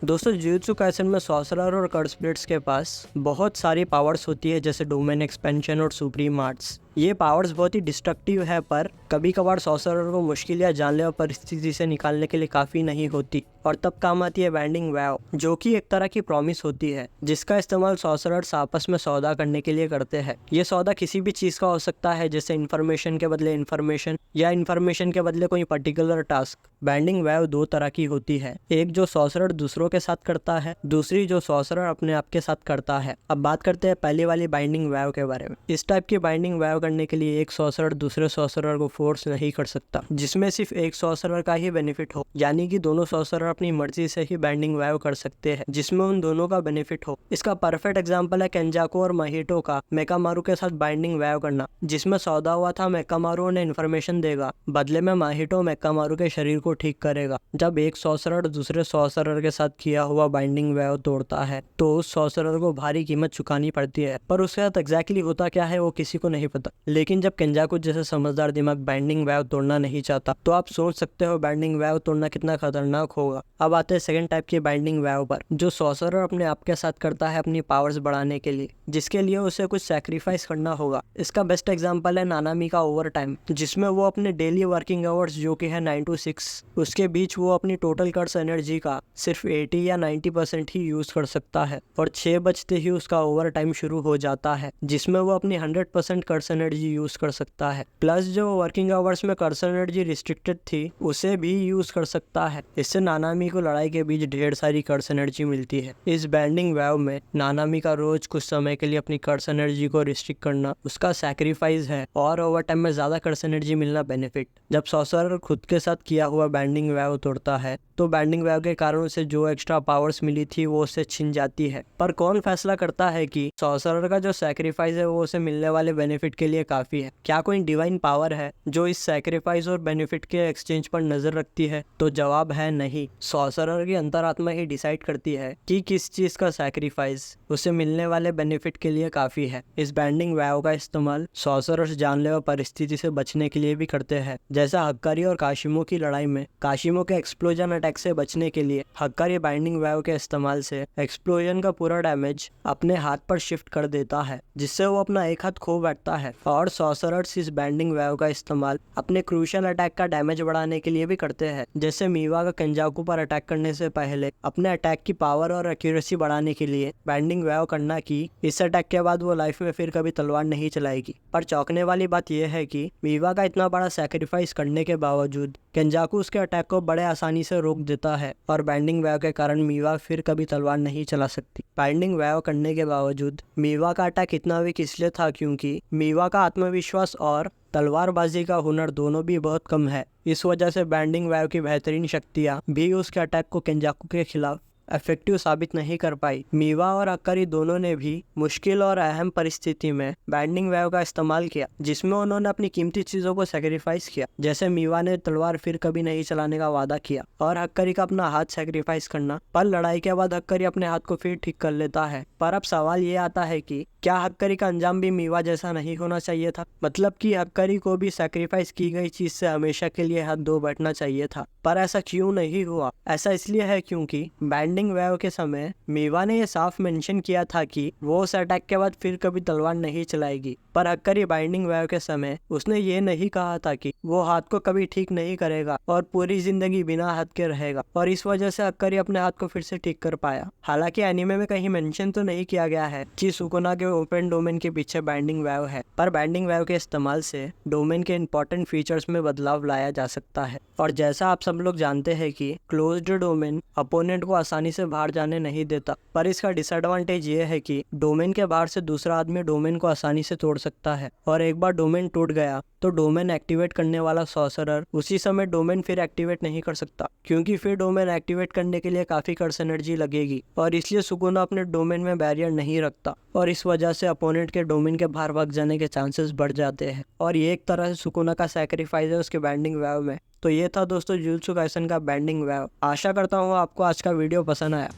दोस्तों jujutsu Kaisen में sorcerer और कर्स ब्लेड्स के पास बहुत सारी पावर्स होती है, जैसे डोमेन एक्सपेंशन और सुप्रीम आर्ट्स। ये पावर्स बहुत ही डिस्ट्रक्टिव है, पर कभी कभार सॉर्सरर को मुश्किल या जानलेवा परिस्थिति से निकालने के लिए काफ़ी नहीं होती, और तब काम आती है बाइंडिंग वेव, जो कि एक तरह की प्रॉमिस होती है जिसका इस्तेमाल सॉर्सरर्स आपस में सौदा करने के लिए करते हैं। ये सौदा किसी भी चीज़ का हो सकता है, जैसे इन्फॉर्मेशन के बदले इन्फॉर्मेशन या इन्फॉर्मेशन के बदले कोई पर्टिकुलर टास्क। बाइंडिंग वेव दो तरह की होती है, एक जो सॉर्सरर दूसरों के साथ करता है, दूसरी जो सॉर्सरर अपने आप के साथ करता है। अब बात करते हैं पहली वाली बाइंडिंग वेव के बारे में। इस टाइप की बाइंडिंग वेव करने के लिए एक सॉर्सरर दूसरे सॉर्सरर को फोर्स नहीं कर सकता, जिसमें सिर्फ एक सॉर्सरर का ही बेनिफिट हो, यानी कि दोनों सॉर्सरर अपनी मर्जी से ही बाइंडिंग वेव कर सकते हैं जिसमें उन दोनों का बेनिफिट हो। इसका परफेक्ट एग्जांपल है केंजाकू और माहितो का मेकामारू के साथ बाइंडिंग वेव करना, जिसमें सौदा हुआ था मेकामारू ने इन्फॉर्मेशन देगा, बदले में माहितो मेकामारू के शरीर को ठीक करेगा। जब एक सॉर्सरर दूसरे सॉर्सरर के साथ किया हुआ बाइंडिंग वेव तोड़ता है तो उस सॉर्सरर को भारी कीमत चुकानी पड़ती है, पर उसके साथ एग्जैक्टली होता क्या है वो किसी को नहीं पता। लेकिन जब केंजाकू जैसे समझदार दिमाग बाइंडिंग वेव तोड़ना नहीं चाहता, तो आप सोच सकते हो बाइंडिंग वेव तोड़ना कितना खतरनाक होगा। अब आते हैं सेकंड टाइप की बाइंडिंग वेव पर, जो सॉर्सरर अपने आप के साथ करता है अपनी पावर्स बढ़ाने के लिए, जिसके लिए उसे कुछ सैक्रिफाइस करना होगा। इसका बेस्ट एग्जांपल है नानामी का ओवर टाइम, जिसमें वो अपने डेली वर्किंग आवर्स जो कि है 9 to 6, उसके बीच वो अपनी टोटल कर्स एनर्जी का सिर्फ 80 या 90% ही यूज कर सकता है, और 6 बजते ही उसका ओवर टाइम शुरू हो जाता है, जिसमें वो अपनी 100% कर्स एनर्जी यूज कर सकता है। प्लस जो वर्किंग आवर्स में कर्स एनर्जी रिस्ट्रिक्टेड थी उसे भी यूज कर सकता है। इससे नानामी को लड़ाई के बीच ढेर सारी कर्स एनर्जी मिलती है। इस बाइंडिंग वेव में नानामी का रोज कुछ समय के लिए अपनी कर्स एनर्जी को रिस्ट्रिक्ट करना उसका सैक्रिफाइस है, और ओवर टाइम में ज्यादा कर्स एनर्जी मिलना बेनिफिट। जब सॉर्सरर खुद के साथ किया हुआ बाइंडिंग वेव तोड़ता है तो बाइंडिंग वेव के कारण उसे जो एक्स्ट्रा पावर्स मिली थी वो उससे छिन जाती है। पर कौन फैसला करता है कि सॉर्सरर का जो सैक्रिफाइस है वो उसे मिलने वाले बेनिफिट के लिए काफी है? क्या कोई डिवाइन पावर है जो इस सैक्रिफाइस और बेनिफिट के एक्सचेंज पर नजर रखती है? तो जवाब है नहीं। सॉर्सरर की अंतरात्मा ही डिसाइड करती है कि किस चीज का सैक्रिफाइस उसे मिलने वाले बेनिफिट के लिए काफी है। इस बाइंडिंग वेव का इस्तेमाल सॉर्सरर्स जानलेवा परिस्थिति से बचने के लिए भी करते हैं, जैसा हक्कारी और काशिमो की लड़ाई में काशिमो के एक्सप्लोजन अटैक से बचने के लिए हक्कारी बाइंडिंग वेव के इस्तेमाल से एक्सप्लोजन का पूरा डैमेज अपने हाथ पर शिफ्ट कर देता है, जिससे वो अपना एक हाथ खो बैठता है। और सॉर्सरर्स इस बाइंडिंग वेव का इस्तेमाल अपने क्रूशियल अटैक का डैमेज बढ़ाने के लिए भी करते हैं, जैसे मीवा का केंजाकू पर अटैक करने से पहले अपने अटैक की पावर और एक्यूरेसी बढ़ाने के लिए बाइंडिंग वेव करना कि इस अटैक के बाद वो लाइफ में फिर कभी तलवार नहीं चलाएगी। पर चौंकने वाली बात यह है कि मीवा का इतना बड़ा सैक्रिफाइस करने के बावजूद केंजाकू उसके अटैक को बड़े आसानी से रोक देता है, और बाइंडिंग वेव के कारण मीवा फिर कभी तलवार नहीं चला सकती। बाइंडिंग वेव करने के बावजूद मीवा का अटैक इतना वीक इसलिए था क्योंकि मीवा का आत्मविश्वास और तलवारबाजी का हुनर दोनों भी बहुत कम है। इस वजह से बाइंडिंग वेव की बेहतरीन शक्तियाँ भी उसके अटैक को केंजाकू के खिलाफ इफेक्टिव साबित नहीं कर पाई। मीवा और हक्कारी दोनों ने भी मुश्किल और अहम परिस्थिति में बाइंडिंग वेव का इस्तेमाल किया, जिसमें उन्होंने अपनी कीमती चीजों को सैक्रिफाइस किया, जैसे मीवा ने तलवार फिर कभी नहीं चलाने का वादा किया और हक्कारी का अपना हाथ सैक्रिफाइस करना। पर लड़ाई के बाद हक्कारी अपने हाथ को फिर ठीक कर लेता है। पर अब सवाल ये आता है कि क्या हक्कारी का अंजाम भी मीवा जैसा नहीं होना चाहिए था? मतलब कि हक्कारी को भी सैक्रिफाइस की गई चीज से हमेशा के लिए हाथ धो बैठना चाहिए था। पर ऐसा क्यों नहीं हुआ? ऐसा इसलिए है क्योंकि बाइंडिंग वेव के समय मीवा ने यह साफ मेंशन किया था कि वो उस अटैक के बाद फिर कभी तलवार नहीं चलाएगी। पर हक्कारी बाइंडिंग वेव के समय उसने ये नहीं कहा था कि वो हाथ को कभी ठीक नहीं करेगा और पूरी जिंदगी बिना हाथ के रहेगा, और इस वजह से हक्कारी अपने हाथ को फिर से ठीक कर पाया। हालांकि एनीमे में कहीं मेंशन तो नहीं किया गया है कि सुकुना के ओपन डोमेन के पीछे बाइंडिंग वेव है, पर बाइंडिंग वेव के इस्तेमाल से डोमेन के इंपॉर्टेंट फीचर्स में बदलाव लाया जा सकता है। और जैसा आप सब लोग जानते हैं कि क्लोज्ड डोमेन अपोनेंट को आसानी से बाहर जाने नहीं देता, पर इसका डिसएडवांटेज ये है कि डोमेन के बाहर से दूसरा आदमी डोमेन को आसानी से तोड़ सकता है, और एक बार डोमेन टूट गया तो डोमेन एक्टिवेट करने वाला सॉर्सरर उसी समय डोमेन फिर एक्टिवेट नहीं कर सकता, क्योंकि फिर डोमेन एक्टिवेट करने के लिए काफी कर्स एनर्जी लगेगी, और इसलिए सुकुना अपने डोमेन में बैरियर नहीं रखता, और इस वजह से अपोनेंट के डोमेन के बाहर भाग जाने के चांसेस बढ़ जाते हैं। और ये एक तरह से सुकुना का सैक्रिफाइस है उसके बाइंडिंग वेव में। तो ये था दोस्तों जुजुत्सु काइसेन का बाइंडिंग वेव। आशा करता हूँ आपको आज का वीडियो पसंद आया।